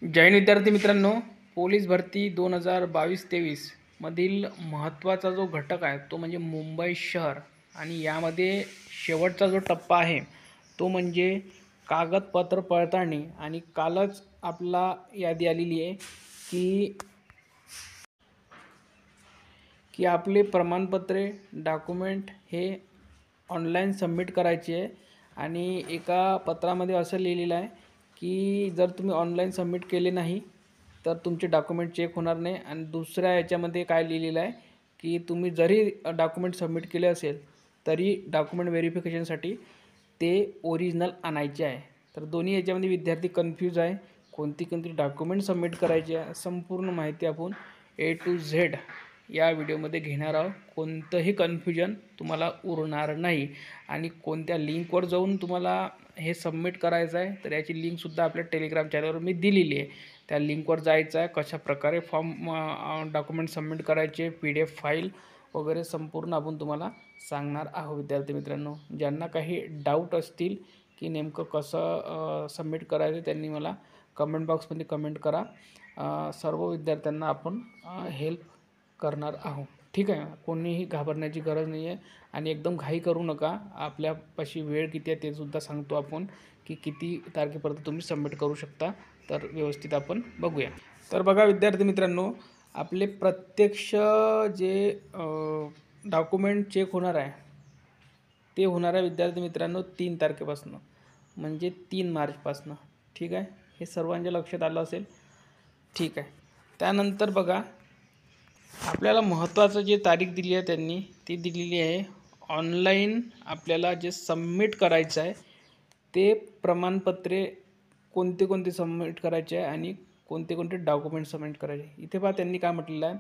जय हिंद विद्यार्थी मित्रांनो, पोलीस भरती 2022-23 मधील महत्त्वाचा जो घटक आहे तो म्हणजे मुंबई शहर आणि यामध्ये शेवटचा जो टप्पा आहे तो म्हणजे कागदपत्र पडताळणी। आणि कालच आपला यादी आलेली आहे की आपले प्रमाणपत्रे डॉक्युमेंट हे ऑनलाईन सबमिट करायचे आहे। आणि एका पत्रामध्ये असं लिहिलेलं आहे की जर तुम्ही ऑनलाईन सबमिट केले नाही तर तुमचे डॉक्युमेंट चेक होणार नाही। आणि दुसऱ्या याच्यामध्ये काय लिहिलेलं आहे की तुम्ही जरी डॉक्युमेंट सबमिट केले असेल तरी डॉक्युमेंट व्हेरिफिकेशनसाठी ते ओरिजिनल आणायचे आहे। तर दोन्ही याच्यामध्ये विद्यार्थी कन्फ्यूज आहे, कोणती कोणती डॉक्युमेंट सबमिट करायची आहे, संपूर्ण माहिती आपण A to Z या व्हिडिओमध्ये घेणार आहोत। कोणतंही कन्फ्युजन तुम्हाला उरणार नाही। आणि कोणत्या लिंकवर जाऊन तुम्हाला हे सबमिट करायचं आहे तर याची लिंकसुद्धा आपल्या टेलिग्राम चॅनलवर मी दिलेली आहे। त्या लिंकवर जायचं आहे, कशा प्रकारे फॉर्म डॉक्युमेंट सबमिट करायचे, PDF फाईल वगैरे संपूर्ण आपण तुम्हाला सांगणार आहोत। विद्यार्थी मित्रांनो, ज्यांना काही डाऊट असतील की नेमकं कसं सबमिट करायचं त्यांनी मला कमेंट बॉक्समध्ये कमेंट करा। सर्व विद्यार्थ्यांना आपण हेल्प करणार आहोत, ठीक आहे। कोणीही घाबरण्याची गरज नाही आहे आणि एकदम घाई करू नका। आपल्यापाशी वेळ किती आहे ते सुद्धा सांगतो आपण की किती तारखेपर्यंत तुम्ही सबमिट करू शकता। तर व्यवस्थित आपण बघूया। तर बघा विद्यार्थी मित्रांनो, आपले प्रत्यक्ष जे डॉक्युमेंट चेक होणार आहे ते होणार आहे विद्यार्थी मित्रांनो 3 तारखेपासून, म्हणजे 3 मार्चपासून, ठीक आहे। हे सर्वांच्या लक्षात आलं असेल, ठीक आहे। त्यानंतर बघा आपल्याला महत्त्वाचं जे तारीख दिली आहे त्यांनी ती दिलेली आहे ऑनलाईन आपल्याला जे सबमिट करायचं आहे ते प्रमाणपत्रे कोणते कोणते सबमिट करायचे आहे आणि कोणते कोणते डॉक्युमेंट सबमिट करायचे। इथे पहा त्यांनी काय म्हटलेलं आहे,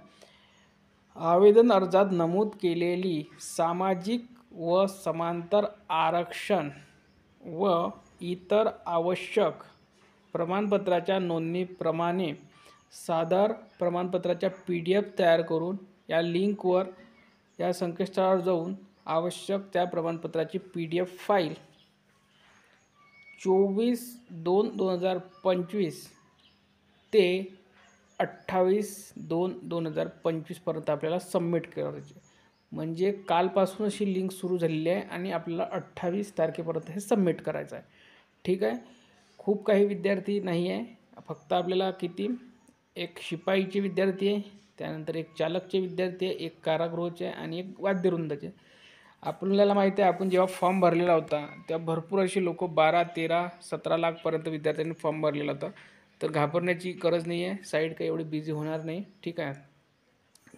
आवेदन अर्जात नमूद केलेली सामाजिक व समांतर आरक्षण व इतर आवश्यक प्रमाणपत्राच्या नोंदणीप्रमाणे सादर प्रमाणपत्राच्या PDF तयार करून या लिंकवर या संकेतस्थळावर जाऊन आवश्यक त्या प्रमाणपत्राची PDF फाईल 24/2/2025 ते 28/2/2025 पर्यंत आपल्याला सबमिट करायचे। म्हणजे कालपासून अशी लिंक सुरू झालेली आहे आणि आपल्याला 28 तारखेपर्यंत हे सबमिट करायचं आहे, ठीक आहे। खूप काही विद्यार्थी नाही आहे, फक्त आपल्याला किती, एक शिपाईचे विद्यार्थी आहे, त्यानंतर एक चालकचे विद्यार्थी आहे, एक कारागृहाचे आणि एक वाद्यवृंदाचे। आपल्याला माहिती आहे आपण जेव्हा फॉर्म भरलेला होता तेव्हा भरपूर असे लोक 12, 13, 17 लाखपर्यंत विद्यार्थ्यांनी फॉर्म भरलेला होता। तर घाबरण्याची गरज नाही आहे, साईड काही एवढी बिझी होणार नाही, ठीक आहे।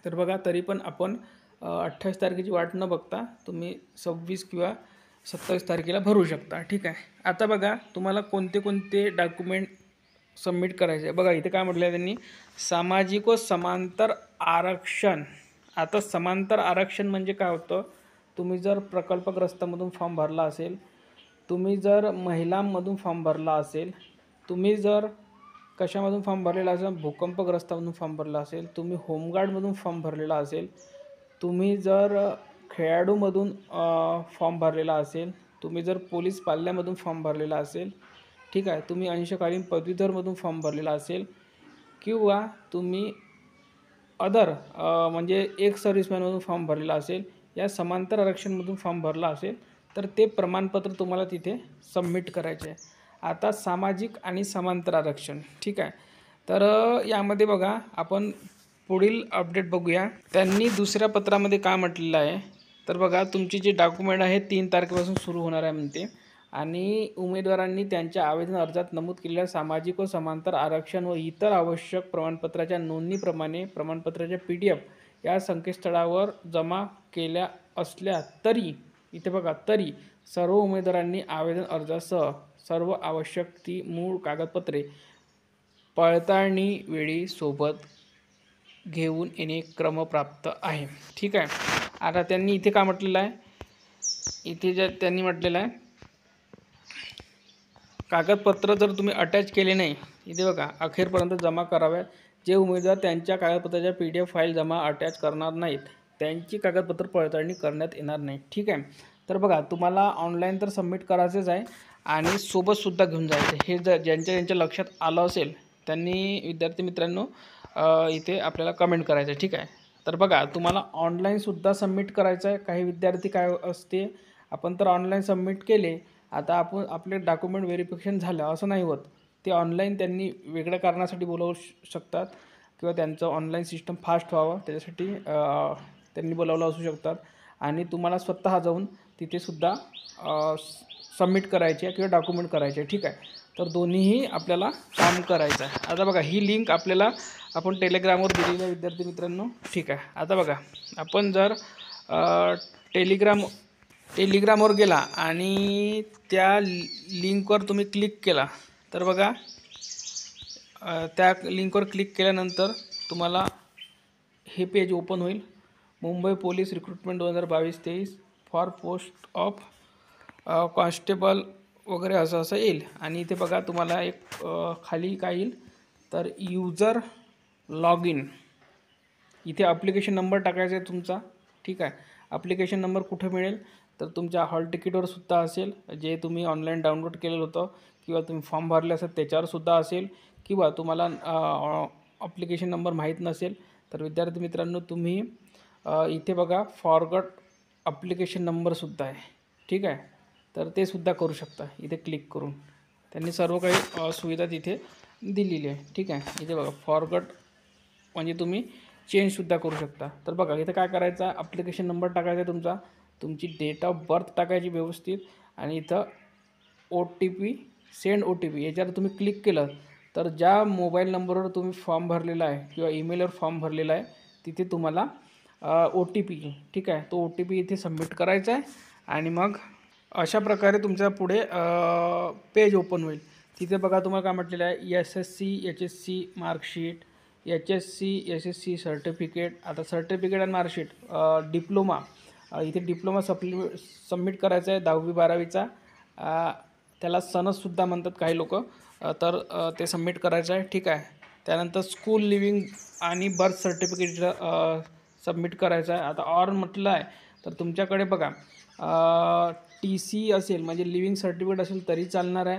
तर बघा तरी पण आपण 28 तारखेची वाट न बघता तुम्ही 26 किंवा 27 तारखेला भरू शकता, ठीक आहे। आता बघा तुम्हाला कोणते कोणते डॉक्युमेंट सबमिट करायचे आहे। बघा इथे काय म्हटलं आहे त्यांनी, सामाजिक व समांतर आरक्षण। आता समांतर आरक्षण म्हणजे काय होतं, तुम्ही जर प्रकल्पग्रस्तामधून फॉर्म भरला असेल, तुम्ही जर महिलांमधून फॉर्म भरला असेल, तुम्ही जर कशामधून फॉर्म भरलेला असेल, भूकंपग्रस्तामधून फॉर्म भरला असेल, तुम्ही होमगार्डमधून फॉर्म भरलेला असेल, तुम्ही जर खेळाडूमधून फॉर्म भरलेला असेल, तुम्ही जर पोलीस पाल्यामधून फॉर्म भरलेला असेल, ठीक आहे, तुम्ही अंशकालीन पदवीधरमधून फॉर्म भरलेला असेल किंवा तुम्ही अदर म्हणजे एक सर्व्हिसमॅनमधून फॉर्म भरलेला असेल, या समांतर आरक्षणमधून फॉर्म भरला असेल तर ते प्रमाणपत्र तुम्हाला तिथे सबमिट करायचे आहे। आता सामाजिक आणि समांतर आरक्षण, ठीक आहे। तर यामध्ये बघा आपण पुढील अपडेट बघूया। त्यांनी दुसऱ्या पत्रामध्ये काय म्हटलेलं आहे, तर बघा तुमची जे डॉक्युमेंट आहे 3 तारखेपासून सुरू होणार आहे म्हणते। आणि उमेदवारांनी त्यांच्या आवेदन अर्जात नमूद केलेल्या सामाजिक व समांतर आरक्षण व इतर आवश्यक प्रमाणपत्राच्या नोंदणीप्रमाणे प्रमाणपत्राच्या PDF या संकेतस्थळावर जमा केल्या असल्या तरी, इथे बघा तरी सर्व उमेदवारांनी आवेदन अर्जासह सर्व आवश्यक ती मूळ कागदपत्रे पडताळणी वेळी सोबत घेऊन येणे क्रमप्राप्त आहे, ठीक आहे। आता त्यांनी इथे काय म्हटलेलं आहे, इथे जे त्यांनी म्हटलेलं आहे कागदपत्र जर तुम्ही अटॅच केले नाही, इथे बघा अखेरपर्यंत जमा कराव्यात। जे उमेदवार त्यांच्या कागदपत्राच्या PDF फाईल जमा अटॅच करणार नाहीत त्यांची कागदपत्र पडताळणी करण्यात येणार नाही, ठीक आहे। तर बघा तुम्हाला ऑनलाईन तर सबमिट करायचंच आहे आणि सोबतसुद्धा घेऊन जायचं। हे जर ज्यांच्या लक्षात आलं असेल त्यांनी विद्यार्थी मित्रांनो इथे आपल्याला कमेंट करायचं आहे. ठीक आहे. तर बघा तुम्हाला ऑनलाईनसुद्धा सबमिट करायचं आहे. काही विद्यार्थी काय असते, आपण तर ऑनलाईन सबमिट केले, आता आपण आपले डॉक्युमेंट व्हेरिफिकेशन झालं असं नाही होत. ते ऑनलाईन त्यांनी वेगळ्या कारणासाठी बोलवू शकतात किंवा त्यांचं ऑनलाईन सिस्टम फास्ट व्हावं त्याच्यासाठी त्यांनी बोलावलं असू शकतात आणि तुम्हाला स्वतः जाऊन तिथेसुद्धा सबमिट करायचे आहे किंवा डॉक्युमेंट करायचे आहे. ठीक आहे. तर दोन्हीही आपल्याला काम करायचं आहे. आता बघा ही लिंक आपल्याला आपण टेलिग्रामवर दिलेली आहे विद्यार्थी मित्रांनो. ठीक आहे. आता बघा आपण जर टेलिग्रामवर गेला आणि त्या लिंकवर तुम्ही क्लिक केला तर बघा त्या लिंकवर क्लिक केल्यानंतर तुम्हाला हे पेज ओपन होईल. Mumbai police recruitment 2022-23 for post of constable वगैरे असं येईल आणि इथे बघा तुम्हाला एक खाली काय येईल तर यूजर लॉग इन, इथे ॲप्लिकेशन नंबर टाकायचा आहे तुमचा. ठीक आहे. ॲप्लिकेशन नंबर कुठे मिळेल तर तुमच्या हॉल तिकीटवर सुद्धा असेल, जे तुम्ही ऑनलाईन डाउनलोड केलेलं होतं किंवा तुम्ही फॉर्म भरले असेल त्याच्यावरसुद्धा असेल, किंवा तुम्हाला ॲप्लिकेशन नंबर माहीत नसेल तर विद्यार्थी मित्रांनो तुम्ही इथे बघा फॉरगॉट ॲप्लिकेशन नंबरसुद्धा आहे. ठीक आहे. तर ते सुद्धा करू शकता इथे क्लिक करून. त्यांनी सर्व काही सुविधा तिथे दिलेली आहे. ठीक आहे. इथे बघा फॉरगॉट म्हणजे तुम्ही चेंजसुद्धा करू शकता. तर बघा इथे काय करायचं, ॲप्लिकेशन नंबर टाकायचा तुमचा, तुमची डेट ऑफ बर्थ टाकायची व्यवस्थित आणि इथं OTP सेंड OTP याच्यावर तुम्ही क्लिक केलं तर ज्या मोबाईल नंबरवर तुम्ही फॉर्म भरलेला आहे किंवा ईमेलवर फॉर्म भरलेला आहे तिथे तुम्हाला OTP, ठीक आहे, तो OTP इथे सबमिट करायचा आहे आणि मग अशा प्रकारे तुमच्या पुढे पेज ओपन होईल. तिथे बघा तुम्हाला काय म्हटलेलं आहे, SSC HSC marksheet, SSC certificate. आता सर्टिफिकेट आणि मार्कशीट, डिप्लोमा, इथे डिप्लोमा सबमिट करायचा आहे 10वी-12वीचा, त्याला सनदसुद्धा म्हणतात काही लोक, तर ते सबमिट करायचं आहे. ठीक आहे. त्यानंतर स्कूल लिव्हिंग आणि बर्थ सर्टिफिकेट सबमिट करायचं आहे. आता ऑर म्हटलं आहे तर तुमच्याकडे बघा TC असेल म्हणजे लिव्हिंग सर्टिफिकेट असेल तरी चालणार आहे.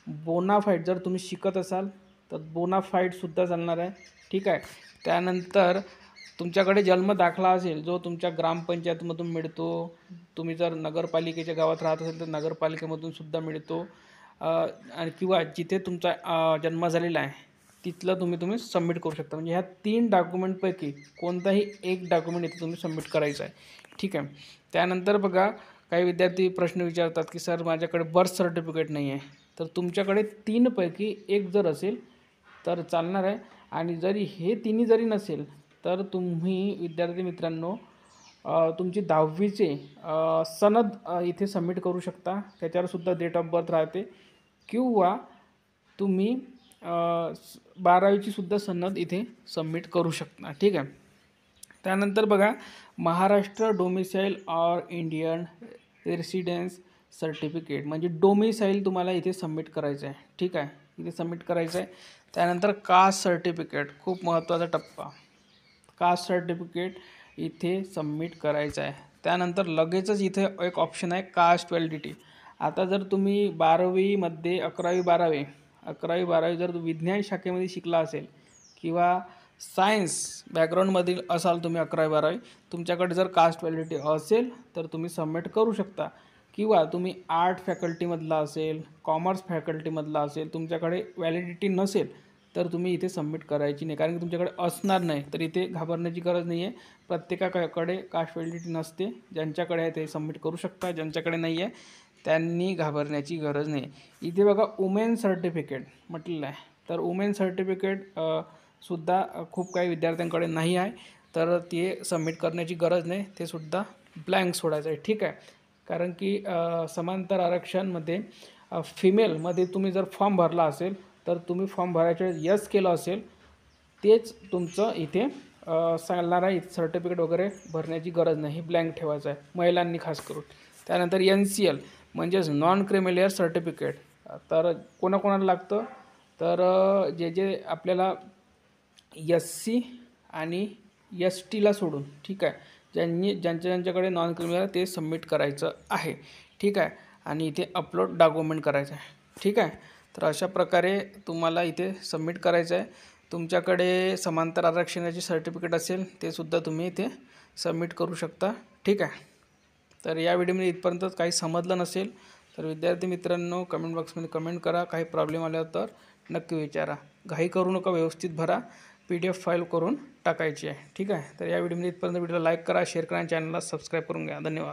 बोनाफाईड जर तुम्ही शिकत असाल तर बोनाफाईडसुद्धा चालणार आहे. ठीक आहे. त्यानंतर तुमच्याकडे जन्मदाखला असेल जो तुमच्या ग्रामपंचायतमधून मिळतो, तुम्ही जर नगरपालिकेच्या गावात राहत असेल तर नगरपालिकेमधून सुद्धा मिळतो, आणि किंवा जिथे तुमचा जन्म झालेला आहे तिथलं तुम्ही सबमिट करू शकता. म्हणजे ह्या 3 डॉक्युमेंटपैकी कोणताही एक डॉक्युमेंट इथे तुम्ही सबमिट करायचं आहे. ठीक आहे. त्यानंतर बघा काही विद्यार्थी प्रश्न विचारतात की सर माझ्याकडे बर्थ सर्टिफिकेट नाही आहे, तर तुमच्याकडे 3 पैकी एक जर असेल तर चालणार आहे. आणि जरी हे तिन्ही जरी नसेल तर तुम्ही विद्यार्थी मित्रांनो तुमची 10वीचे सनद इथे सबमिट करू शकता, त्याच्यावरसुद्धा डेट ऑफ बर्थ राहते, किंवा तुम्ही 12वीची सुद्धा सनद इथे सबमिट करू शकता. ठीक आहे. त्यानंतर बघा Maharashtra domicile or Indian residence certificate म्हणजे डोमिसाईल तुम्हाला इथे सबमिट करायचं आहे. ठीक आहे. इथे सबमिट करायचं आहे. त्यानंतर कास्ट सर्टिफिकेट, खूप महत्त्वाचा टप्पा, कास्ट सर्टिफिकेट इथे सबमिट करायचं आहे. त्यानंतर लगेचच इथे एक ऑप्शन आहे कास्ट व्हॅलिडिटी. आता जर तुम्ही 12वीमध्ये 11वी-12वी जर विज्ञान शाखेमध्ये शिकला असेल किंवा सायन्स बॅकग्राऊंडमधील असाल तुम्ही 11वी-12वी, तुमच्याकडे जर कास्ट व्हॅलिडिटी असेल तर तुम्ही सबमिट करू शकता. किंवा तुम्ही आर्ट फॅकल्टीमधला असेल, कॉमर्स फॅकल्टीमधला असेल, तुमच्याकडे व्हॅलिडिटी नसेल तर तुम्ही इथे सबमिट करायची नाही, कारण की तुमच्याकडे असणार नाही. तर इथे घाबरण्याची गरज नाही आहे. प्रत्येकाकडे कास्ट व्हॅलिडिटी नसते. ज्यांच्याकडे आहे ते सबमिट करू शकता, ज्यांच्याकडे नाही आहे त्यांनी घाबरण्याची गरज नाही. इथे बघा वुमेन सर्टिफिकेट म्हटलेलं आहे, तर वुमेन सर्टिफिकेट सुद्धा खूप काही विद्यार्थ्यांकडे नाही आहे, तर ते सबमिट करण्याची गरज नाही, ते सुद्धा ब्लँक सोडायचं आहे. ठीक आहे. कारण की समांतर आरक्षणमध्ये फिमेलमध्ये तुम्ही जर फॉर्म भरला असेल तर तुम्ही फॉर्म भरायच्या वेळेस यस केलं असेल तेच तुमचं इथे चालणार आहे. सर्टिफिकेट वगैरे भरण्याची गरज नाही, ब्लँक ठेवायचं आहे महिलांनी खास करून. त्यानंतर NCL म्हणजेच नॉन क्रिमिलियर सर्टिफिकेट, तर कोणाकोणाला लागतं तर जे आपल्याला SC आणि STला सोडून, ठीक आहे, ज्यांच्याकडे नॉन क्रिमिनल ते सबमिट करायचं आहे. ठीक आहे. आणि इथे अपलोड डॉक्युमेंट करायचं आहे. ठीक आहे. तर अशा प्रकारे तुम्हाला इथे सबमिट करायचं आहे. तुमच्याकडे समांतर आरक्षणाचे सर्टिफिकेट असेल ते सुद्धा तुम्ही इथे सबमिट करू शकता. ठीक आहे. तर या व्हिडिओमध्ये इथपर्यंतच. काही समजलं नसेल तर विद्यार्थी मित्रांनो कमेंट बॉक्समध्ये कमेंट करा. काही प्रॉब्लेम आला तर नक्की विचारा. घाई करू नका, व्यवस्थित भरा. PDF फाईल करून टाकायची आहे. ठीक आहे. तर या व्हिडिओमध्ये इथपर्यंत. व्हिडिओला लाईक करा, शेअर करा आणि चॅनलला सबस्क्राईब करून घ्या. धन्यवाद.